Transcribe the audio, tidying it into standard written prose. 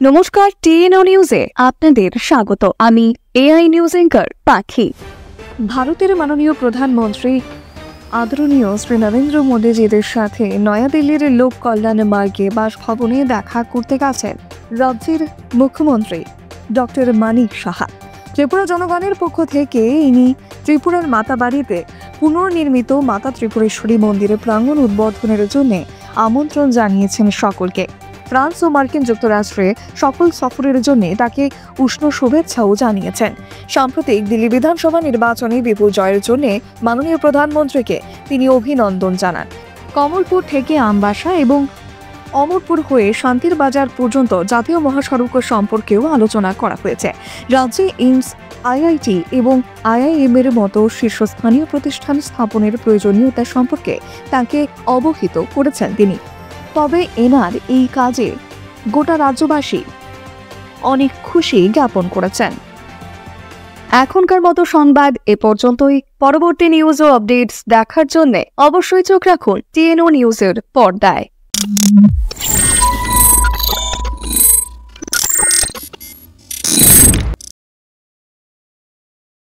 নমস্কার, টিএনও নিউজে আপনাদের স্বাগত। আমি এআই নিউজ অ্যাঙ্কার পাখি। ভারতের মাননীয় প্রধানমন্ত্রী আদরণীয় শ্রী নরেন্দ্র মোদীজিদের সাথে নয়াদিল্লির লোক কল্যাণ মার্গে বাসভবনে দেখা করতে গেছেন রাজ্যের মুখ্যমন্ত্রী ডক্টর মানিক সাহা। ত্রিপুরা জনগণের পক্ষ থেকে ইনি ত্রিপুরার মাতাবাড়িতে পুনর্নির্মিত মাতা ত্রিপুরেশ্বরী মন্দিরের প্রাঙ্গণ উদ্বোধনের জন্য আমন্ত্রণ জানিয়েছেন সকলকে। ফ্রান্স ও মার্কিন যুক্তরাষ্ট্রে সকল সফরের জন্য তাকে উষ্ণ শুভেচ্ছাও জানিয়েছেন। সাম্প্রতিক দিল্লি বিধানসভা নির্বাচনে বিপুল জয়ের জন্য মাননীয় প্রধানমন্ত্রীকে তিনি অভিনন্দন জানান। কমলপুর থেকে আমবাসা এবং অমরপুর হয়ে শান্তির বাজার পর্যন্ত জাতীয় মহাসড়ক সম্পর্কেও আলোচনা করা হয়েছে। রাজ্যে এইমস, আইআইটি এবং আইআইএম এর মতো শীর্ষস্থানীয় প্রতিষ্ঠান স্থাপনের প্রয়োজনীয়তা সম্পর্কে তাকে অবহিত করেছেন তিনি। তবে এনার এই কাজে গোটা রাজ্যবাসী অনেক খুশি জ্ঞাপন করেছেন। এখনকার মতো সংবাদ এ পর্যন্তই। পরবর্তী নিউজ ও আপডেটস দেখার জন্য অবশ্যই চোখ রাখুন টিএনও নিউজের পর্দায়।